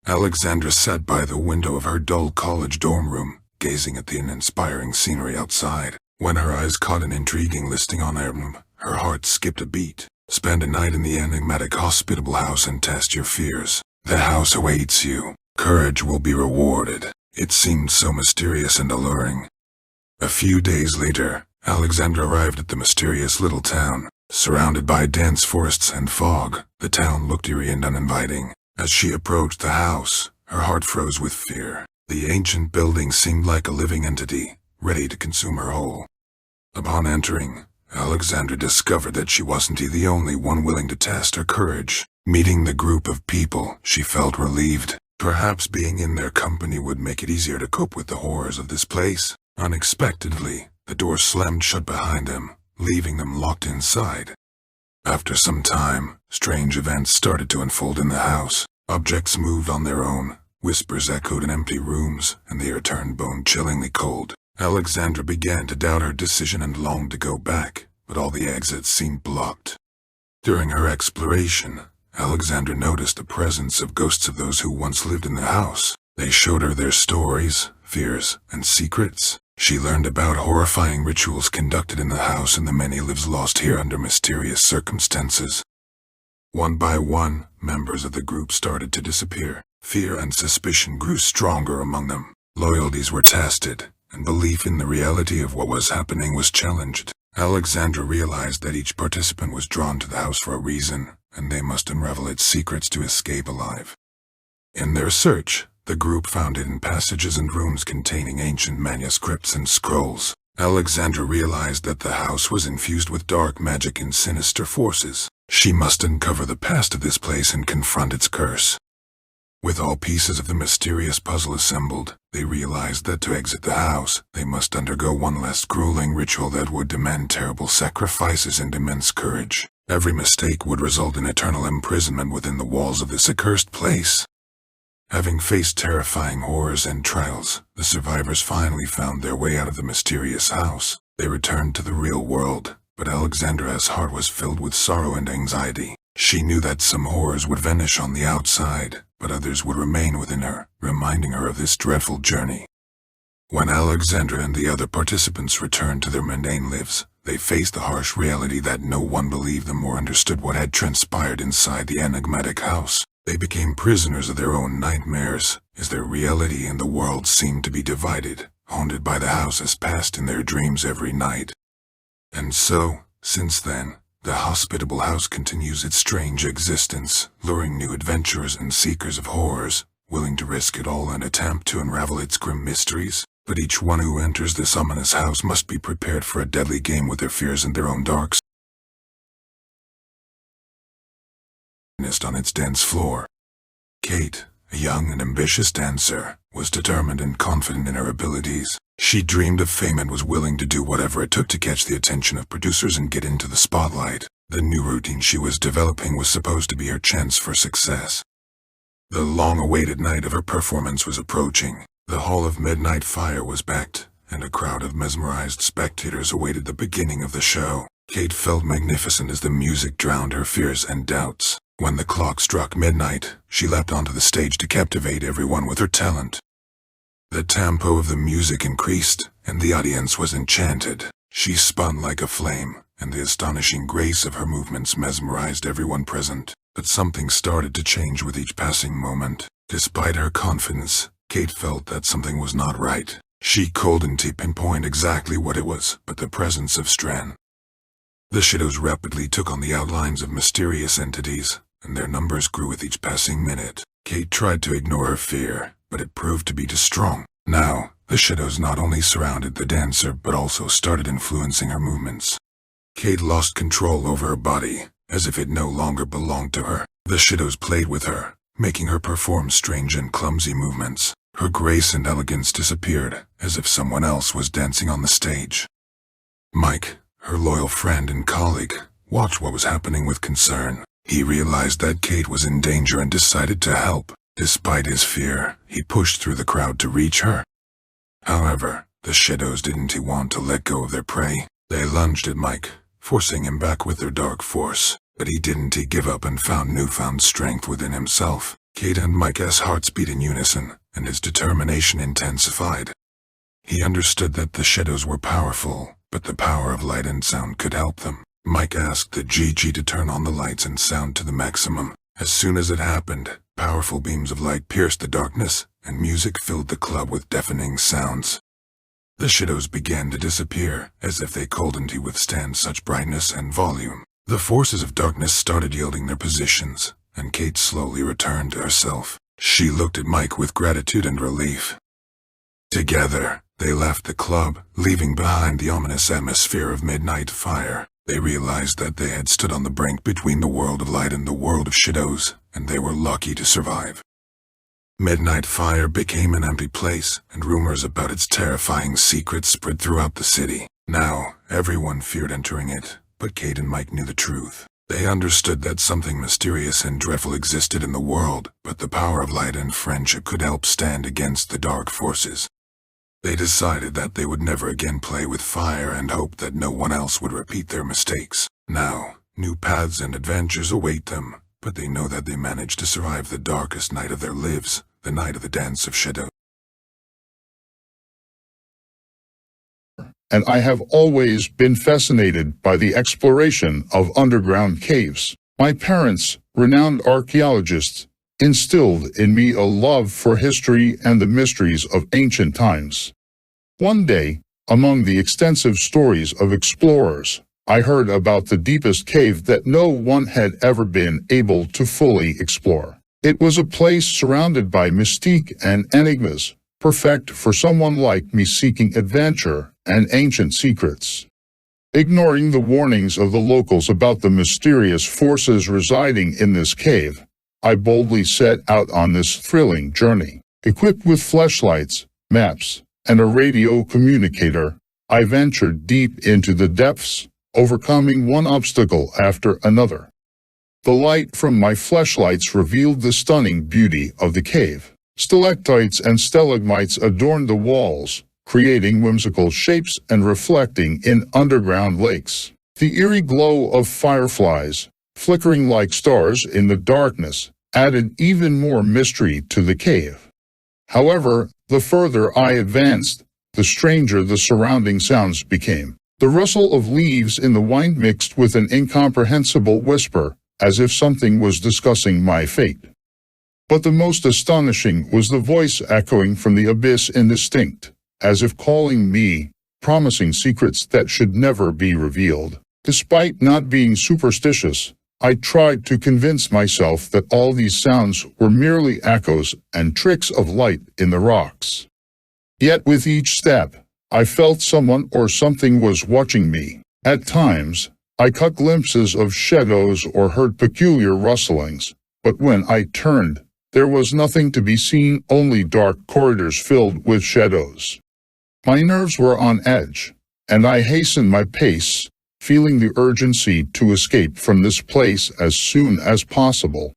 Alexandra sat by the window of her dull college dorm room, gazing at the uninspiring scenery outside. When her eyes caught an intriguing listing on Airbnb, her heart skipped a beat. Spend a night in the enigmatic hospitable house and test your fears. The house awaits you. Courage will be rewarded. It seemed so mysterious and alluring. A few days later, Alexandra arrived at the mysterious little town. Surrounded by dense forests and fog, the town looked eerie and uninviting. As she approached the house, her heart froze with fear. The ancient building seemed like a living entity, ready to consume her whole. Upon entering, Alexandra discovered that she wasn't the only one willing to test her courage. Meeting the group of people, she felt relieved. Perhaps being in their company would make it easier to cope with the horrors of this place. Unexpectedly, the door slammed shut behind them, leaving them locked inside. After some time, strange events started to unfold in the house. Objects moved on their own, whispers echoed in empty rooms, and the air turned bone-chillingly cold. Alexandra began to doubt her decision and longed to go back, but all the exits seemed blocked. During her exploration, Alexandra noticed the presence of ghosts of those who once lived in the house. They showed her their stories, fears, and secrets. She learned about horrifying rituals conducted in the house and the many lives lost here under mysterious circumstances. One by one, members of the group started to disappear. Fear and suspicion grew stronger among them. Loyalties were tested, and belief in the reality of what was happening was challenged. Alexandra realized that each participant was drawn to the house for a reason, and they must unravel its secrets to escape alive. In their search, the group found hidden passages and rooms containing ancient manuscripts and scrolls. Alexandra realized that the house was infused with dark magic and sinister forces. She must uncover the past of this place and confront its curse. With all pieces of the mysterious puzzle assembled, they realized that to exit the house, they must undergo one last grueling ritual that would demand terrible sacrifices and immense courage. Every mistake would result in eternal imprisonment within the walls of this accursed place. Having faced terrifying horrors and trials, the survivors finally found their way out of the mysterious house. They returned to the real world, but Alexandra's heart was filled with sorrow and anxiety. She knew that some horrors would vanish on the outside, but others would remain within her, reminding her of this dreadful journey. When Alexandra and the other participants returned to their mundane lives, they faced the harsh reality that no one believed them or understood what had transpired inside the enigmatic house. They became prisoners of their own nightmares, as their reality and the world seemed to be divided, haunted by the houses passed in their dreams every night. And so, since then, the hospitable house continues its strange existence, luring new adventurers and seekers of horrors, willing to risk it all and attempt to unravel its grim mysteries. But each one who enters this ominous house must be prepared for a deadly game with their fears and their own dark on its dense floor. Kate, a young and ambitious dancer, was determined and confident in her abilities. She dreamed of fame and was willing to do whatever it took to catch the attention of producers and get into the spotlight. The new routine she was developing was supposed to be her chance for success. The long-awaited night of her performance was approaching. The Hall of Midnight Fire was packed, and a crowd of mesmerized spectators awaited the beginning of the show. Kate felt magnificent as the music drowned her fears and doubts. When the clock struck midnight, she leapt onto the stage to captivate everyone with her talent. The tempo of the music increased, and the audience was enchanted. She spun like a flame, and the astonishing grace of her movements mesmerized everyone present. But something started to change with each passing moment. Despite her confidence, Kate felt that something was not right. She couldn't pinpoint exactly what it was, but the presence of Stran. The shadows rapidly took on the outlines of mysterious entities, and their numbers grew with each passing minute. Kate tried to ignore her fear, but it proved to be too strong. Now, the shadows not only surrounded the dancer but also started influencing her movements. Kate lost control over her body, as if it no longer belonged to her. The shadows played with her, making her perform strange and clumsy movements. Her grace and elegance disappeared, as if someone else was dancing on the stage. Mike, her loyal friend and colleague, watched what was happening with concern. He realized that Kate was in danger and decided to help. Despite his fear, he pushed through the crowd to reach her. However, the shadows didn't want to let go of their prey. They lunged at Mike, forcing him back with their dark force. But he didn't give up and found newfound strength within himself. Kate and Mike's hearts beat in unison, and his determination intensified. He understood that the shadows were powerful, but the power of light and sound could help them. Mike asked the GG to turn on the lights and sound to the maximum. As soon as it happened, powerful beams of light pierced the darkness, and music filled the club with deafening sounds. The shadows began to disappear, as if they couldn't withstand such brightness and volume. The forces of darkness started yielding their positions, and Kate slowly returned to herself. She looked at Mike with gratitude and relief. Together, they left the club, leaving behind the ominous atmosphere of midnight fire. They realized that they had stood on the brink between the world of light and the world of shadows, and they were lucky to survive. Midnight Fire became an empty place, and rumors about its terrifying secrets spread throughout the city. Now, everyone feared entering it, but Kate and Mike knew the truth. They understood that something mysterious and dreadful existed in the world, but the power of light and friendship could help stand against the dark forces. They decided that they would never again play with fire and hoped that no one else would repeat their mistakes. Now, new paths and adventures await them, but they know that they managed to survive the darkest night of their lives, the night of the Dance of Shadows. And I have always been fascinated by the exploration of underground caves. My parents, renowned archaeologists, instilled in me a love for history and the mysteries of ancient times. One day, among the extensive stories of explorers, I heard about the deepest cave that no one had ever been able to fully explore. It was a place surrounded by mystique and enigmas, perfect for someone like me seeking adventure and ancient secrets. Ignoring the warnings of the locals about the mysterious forces residing in this cave, I boldly set out on this thrilling journey. Equipped with flashlights, maps, and a radio communicator, I ventured deep into the depths, overcoming one obstacle after another. The light from my flashlights revealed the stunning beauty of the cave. Stalactites and stalagmites adorned the walls, creating whimsical shapes and reflecting in underground lakes. The eerie glow of fireflies, flickering like stars in the darkness, added even more mystery to the cave. However, the further I advanced, the stranger the surrounding sounds became. The rustle of leaves in the wind mixed with an incomprehensible whisper, as if something was discussing my fate. But the most astonishing was the voice echoing from the abyss indistinct, as if calling me, promising secrets that should never be revealed. Despite not being superstitious, I tried to convince myself that all these sounds were merely echoes and tricks of light in the rocks. Yet with each step, I felt someone or something was watching me. At times, I caught glimpses of shadows or heard peculiar rustlings, but when I turned, there was nothing to be seen, only dark corridors filled with shadows. My nerves were on edge, and I hastened my pace, feeling the urgency to escape from this place as soon as possible.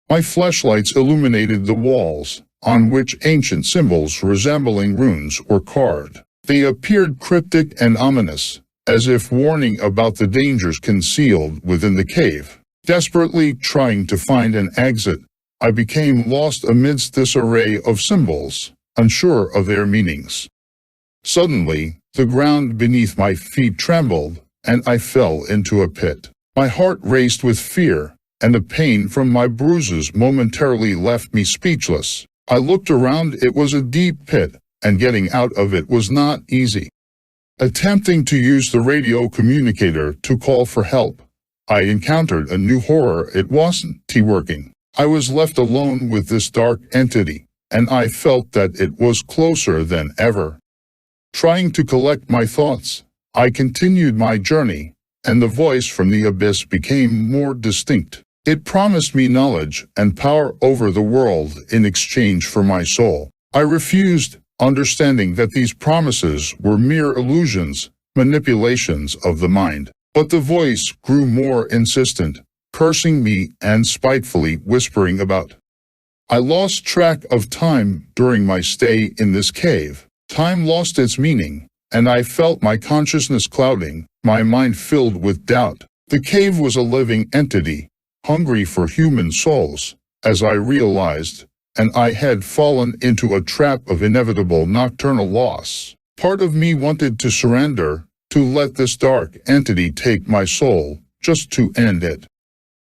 My flashlights illuminated the walls, on which ancient symbols resembling runes were carved. They appeared cryptic and ominous, as if warning about the dangers concealed within the cave. Desperately trying to find an exit, I became lost amidst this array of symbols, unsure of their meanings. Suddenly, the ground beneath my feet trembled, and I fell into a pit. My heart raced with fear, and the pain from my bruises momentarily left me speechless. I looked around. It was a deep pit, and getting out of it was not easy. Attempting to use the radio communicator to call for help, I encountered a new horror. It wasn't working. I was left alone with this dark entity, and I felt that it was closer than ever. Trying to collect my thoughts, I continued my journey, and the voice from the abyss became more distinct. It promised me knowledge and power over the world in exchange for my soul. I refused, understanding that these promises were mere illusions, manipulations of the mind. But the voice grew more insistent, cursing me and spitefully whispering about. I lost track of time during my stay in this cave. Time lost its meaning, and I felt my consciousness clouding, my mind filled with doubt. The cave was a living entity, hungry for human souls, as I realized, and I had fallen into a trap of inevitable nocturnal loss. Part of me wanted to surrender, to let this dark entity take my soul, just to end it.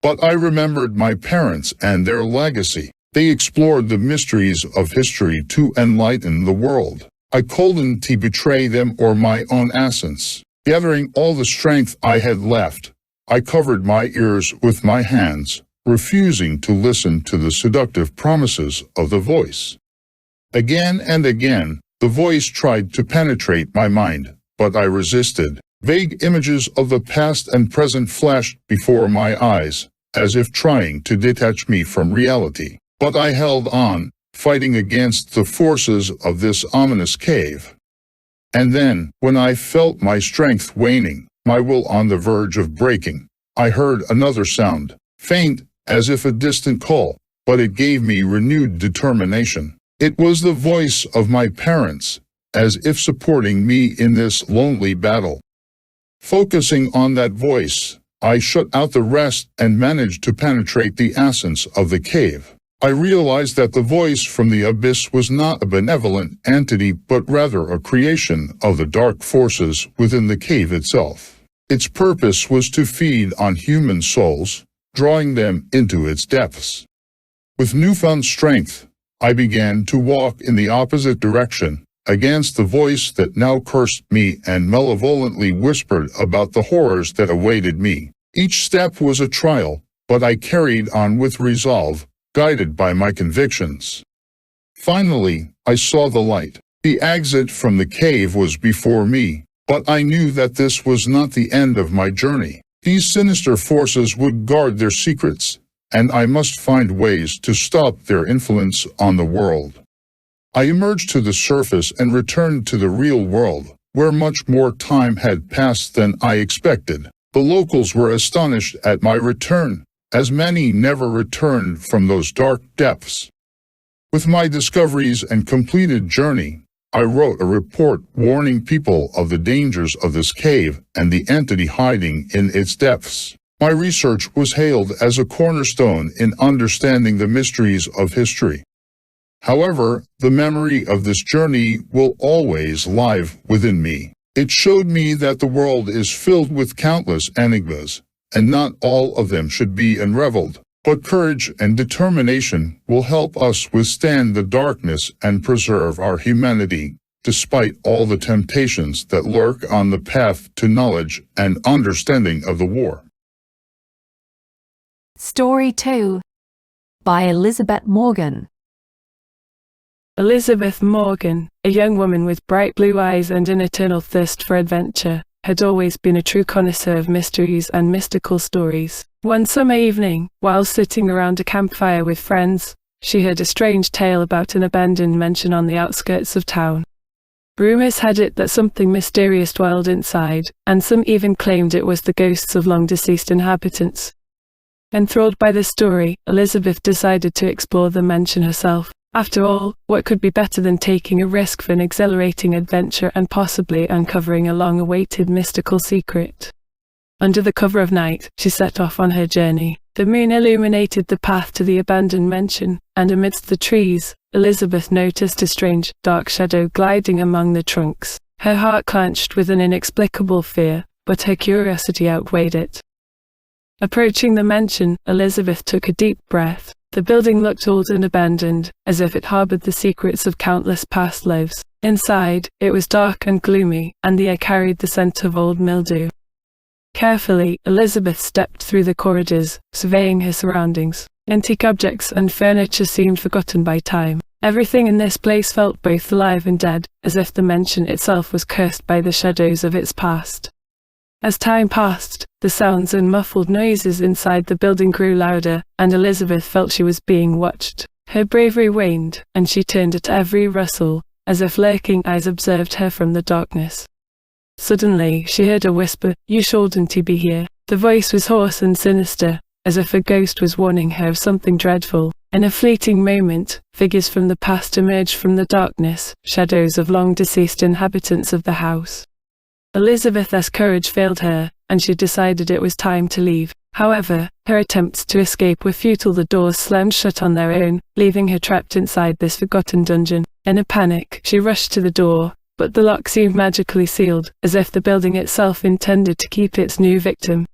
But I remembered my parents and their legacy. They explored the mysteries of history to enlighten the world. I couldn't betray them or my own essence. Gathering all the strength I had left, I covered my ears with my hands, refusing to listen to the seductive promises of the voice. Again and again, the voice tried to penetrate my mind, but I resisted. Vague images of the past and present flashed before my eyes, as if trying to detach me from reality. But I held on, fighting against the forces of this ominous cave. And then, when I felt my strength waning, my will on the verge of breaking, I heard another sound, faint, as if a distant call, but it gave me renewed determination. It was the voice of my parents, as if supporting me in this lonely battle. Focusing on that voice, I shut out the rest and managed to penetrate the essence of the cave. I realized that the voice from the abyss was not a benevolent entity but rather a creation of the dark forces within the cave itself. Its purpose was to feed on human souls, drawing them into its depths. With newfound strength, I began to walk in the opposite direction, against the voice that now cursed me and malevolently whispered about the horrors that awaited me. Each step was a trial, but I carried on with resolve, guided by my convictions. Finally, I saw the light. The exit from the cave was before me, but I knew that this was not the end of my journey. These sinister forces would guard their secrets, and I must find ways to stop their influence on the world. I emerged to the surface and returned to the real world, where much more time had passed than I expected. The locals were astonished at my return, as many never returned from those dark depths. With my discoveries and completed journey, I wrote a report warning people of the dangers of this cave and the entity hiding in its depths. My research was hailed as a cornerstone in understanding the mysteries of history. However, the memory of this journey will always live within me. It showed me that the world is filled with countless enigmas, and not all of them should be unraveled. But courage and determination will help us withstand the darkness and preserve our humanity, despite all the temptations that lurk on the path to knowledge and understanding of the war. Story 2 by Elizabeth Morgan. Elizabeth Morgan, a young woman with bright blue eyes and an eternal thirst for adventure, had always been a true connoisseur of mysteries and mystical stories. One summer evening, while sitting around a campfire with friends, she heard a strange tale about an abandoned mansion on the outskirts of town. Rumors had it that something mysterious dwelled inside, and some even claimed it was the ghosts of long-deceased inhabitants. Enthralled by the story, Elizabeth decided to explore the mansion herself. After all, what could be better than taking a risk for an exhilarating adventure and possibly uncovering a long-awaited mystical secret? Under the cover of night, she set off on her journey. The moon illuminated the path to the abandoned mansion, and amidst the trees, Elizabeth noticed a strange, dark shadow gliding among the trunks. Her heart clenched with an inexplicable fear, but her curiosity outweighed it. Approaching the mansion, Elizabeth took a deep breath. The building looked old and abandoned, as if it harbored the secrets of countless past lives. Inside, it was dark and gloomy, and the air carried the scent of old mildew. Carefully, Elizabeth stepped through the corridors, surveying her surroundings. Antique objects and furniture seemed forgotten by time. Everything in this place felt both alive and dead, as if the mansion itself was cursed by the shadows of its past. As time passed, the sounds and muffled noises inside the building grew louder, and Elizabeth felt she was being watched. Her bravery waned, and she turned at every rustle, as if lurking eyes observed her from the darkness. Suddenly, she heard a whisper, "You shouldn't be here." The voice was hoarse and sinister, as if a ghost was warning her of something dreadful. In a fleeting moment, figures from the past emerged from the darkness, shadows of long-deceased inhabitants of the house. Elizabeth's courage failed her, and she decided it was time to leave. However, her attempts to escape were futile. The doors slammed shut on their own, leaving her trapped inside this forgotten dungeon. In a panic, she rushed to the door, but the lock seemed magically sealed, as if the building itself intended to keep its new victim.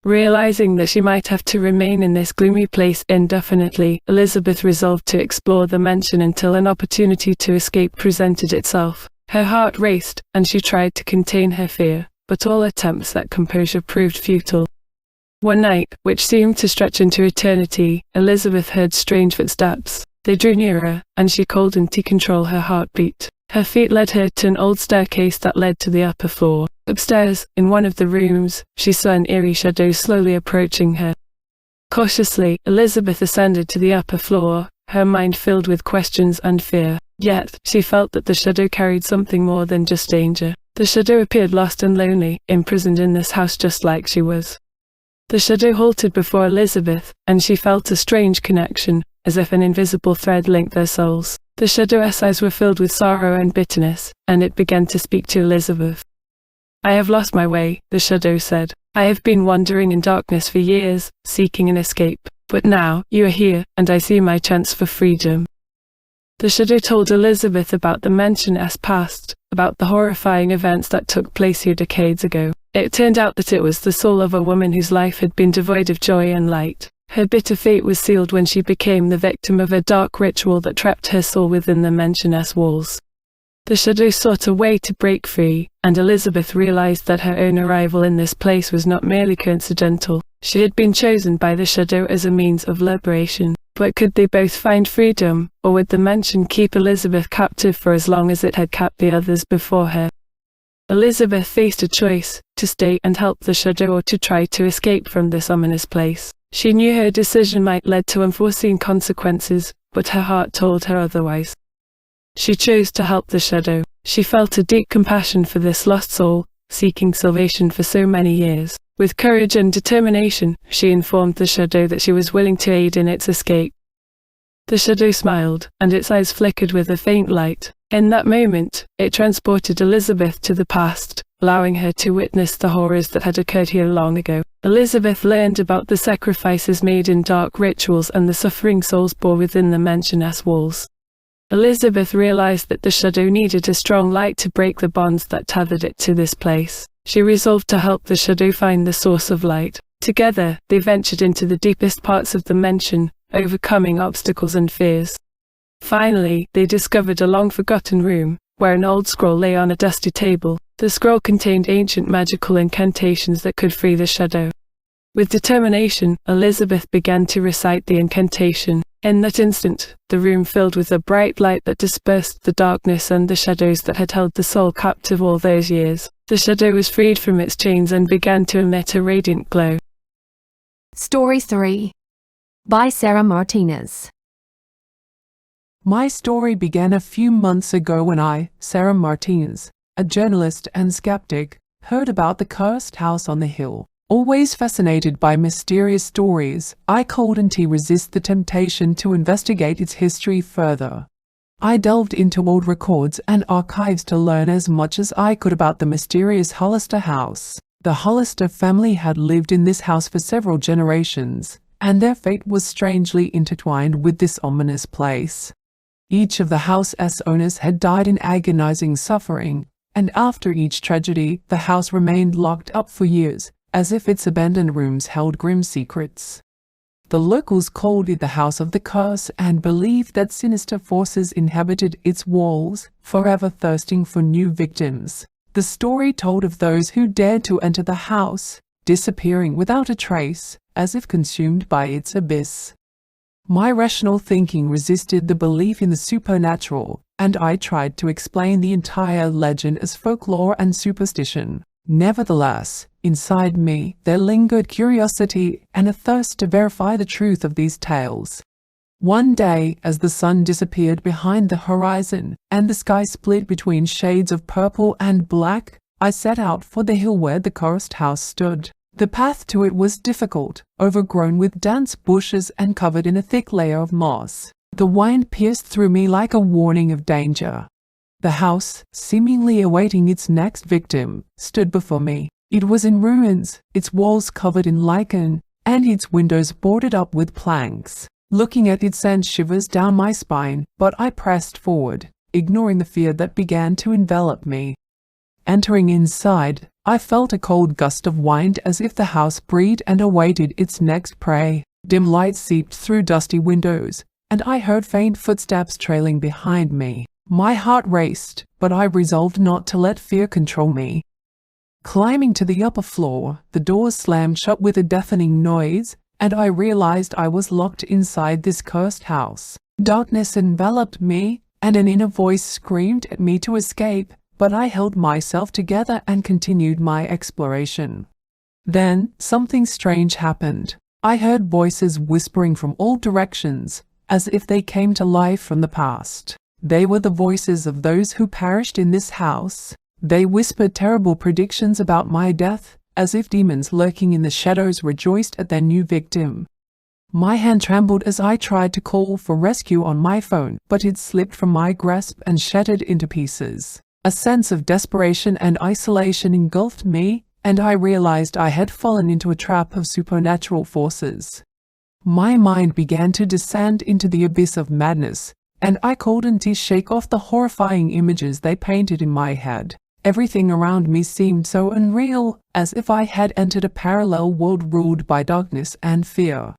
Realizing that she might have to remain in this gloomy place indefinitely, Elizabeth resolved to explore the mansion until an opportunity to escape presented itself. Her heart raced, and she tried to contain her fear, but all attempts at composure proved futile. One night, which seemed to stretch into eternity, Elizabeth heard strange footsteps. They drew nearer, and she couldn't control her heartbeat. Her feet led her to an old staircase that led to the upper floor. Upstairs, in one of the rooms, she saw an eerie shadow slowly approaching her. Cautiously, Elizabeth ascended to the upper floor, her mind filled with questions and fear. Yet, she felt that the shadow carried something more than just danger. The shadow appeared lost and lonely, imprisoned in this house just like she was. The shadow halted before Elizabeth, and she felt a strange connection, as if an invisible thread linked their souls. The shadow's eyes were filled with sorrow and bitterness, and it began to speak to Elizabeth. "I have lost my way," the shadow said. "I have been wandering in darkness for years, seeking an escape. But now, you are here, and I see my chance for freedom." The shadow told Elizabeth about the mansion's past, about the horrifying events that took place here decades ago. It turned out that it was the soul of a woman whose life had been devoid of joy and light. Her bitter fate was sealed when she became the victim of a dark ritual that trapped her soul within the mansion's walls. The shadow sought a way to break free, and Elizabeth realized that her own arrival in this place was not merely coincidental. She had been chosen by the shadow as a means of liberation. But could they both find freedom, or would the mansion keep Elizabeth captive for as long as it had kept the others before her? Elizabeth faced a choice, to stay and help the shadow or to try to escape from this ominous place. She knew her decision might lead to unforeseen consequences, but her heart told her otherwise. She chose to help the shadow. She felt a deep compassion for this lost soul, seeking salvation for so many years. With courage and determination, she informed the shadow that she was willing to aid in its escape. The shadow smiled, and its eyes flickered with a faint light. In that moment, it transported Elizabeth to the past, allowing her to witness the horrors that had occurred here long ago. Elizabeth learned about the sacrifices made in dark rituals and the suffering souls born within the mansion's walls. Elizabeth realized that the shadow needed a strong light to break the bonds that tethered it to this place. She resolved to help the shadow find the source of light. Together, they ventured into the deepest parts of the mansion, overcoming obstacles and fears. Finally, they discovered a long-forgotten room, where an old scroll lay on a dusty table. The scroll contained ancient magical incantations that could free the shadow. With determination, Elizabeth began to recite the incantation. In that instant, the room filled with a bright light that dispersed the darkness and the shadows that had held the soul captive all those years. The shadow was freed from its chains and began to emit a radiant glow. Story 3 by Sarah Martinez. My story began a few months ago when I, Sarah Martinez, a journalist and skeptic, heard about the cursed house on the hill. Always fascinated by mysterious stories, I couldn't resist the temptation to investigate its history further. I delved into old records and archives to learn as much as I could about the mysterious Hollister house. The Hollister family had lived in this house for several generations, and their fate was strangely intertwined with this ominous place. Each of the house's owners had died in agonizing suffering, and after each tragedy, the house remained locked up for years, as if its abandoned rooms held grim secrets. The locals called it the House of the Curse and believed that sinister forces inhabited its walls, forever thirsting for new victims. The story told of those who dared to enter the house, disappearing without a trace, as if consumed by its abyss. My rational thinking resisted the belief in the supernatural, and I tried to explain the entire legend as folklore and superstition. Nevertheless, inside me, there lingered curiosity and a thirst to verify the truth of these tales. One day, as the sun disappeared behind the horizon and the sky split between shades of purple and black, I set out for the hill where the cursed house stood. The path to it was difficult, overgrown with dense bushes and covered in a thick layer of moss. The wind pierced through me like a warning of danger. The house, seemingly awaiting its next victim, stood before me. It was in ruins, its walls covered in lichen, and its windows boarded up with planks. Looking at it sent shivers down my spine, but I pressed forward, ignoring the fear that began to envelop me. Entering inside, I felt a cold gust of wind as if the house breathed and awaited its next prey. Dim light seeped through dusty windows, and I heard faint footsteps trailing behind me. My heart raced, but I resolved not to let fear control me. Climbing to the upper floor, the doors slammed shut with a deafening noise, and I realized I was locked inside this cursed house. Darkness enveloped me, and an inner voice screamed at me to escape, but I held myself together and continued my exploration. Then, something strange happened. I heard voices whispering from all directions, as if they came to life from the past. They were the voices of those who perished in this house. They whispered terrible predictions about my death, as if demons lurking in the shadows rejoiced at their new victim. My hand trembled as I tried to call for rescue on my phone, but it slipped from my grasp and shattered into pieces. A sense of desperation and isolation engulfed me, and I realized I had fallen into a trap of supernatural forces. My mind began to descend into the abyss of madness, and I couldn't shake off the horrifying images they painted in my head. Everything around me seemed so unreal, as if I had entered a parallel world ruled by darkness and fear.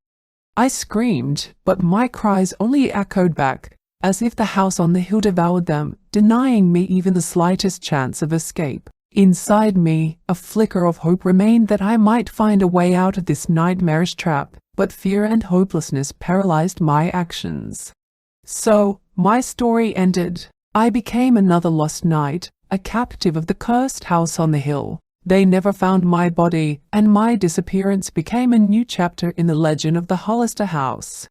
I screamed, but my cries only echoed back, as if the house on the hill devoured them, denying me even the slightest chance of escape. Inside me, a flicker of hope remained that I might find a way out of this nightmarish trap, but fear and hopelessness paralyzed my actions. So, my story ended. I became another lost knight, a captive of the cursed house on the hill. They never found my body, and my disappearance became a new chapter in the legend of the Hollister house.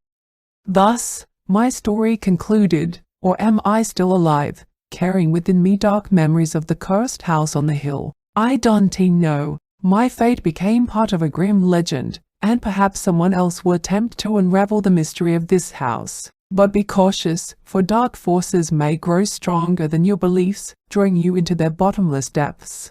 Thus, my story concluded, or am I still alive, carrying within me dark memories of the cursed house on the hill? I don't know. My fate became part of a grim legend, and perhaps someone else will attempt to unravel the mystery of this house. But be cautious, for dark forces may grow stronger than your beliefs, drawing you into their bottomless depths.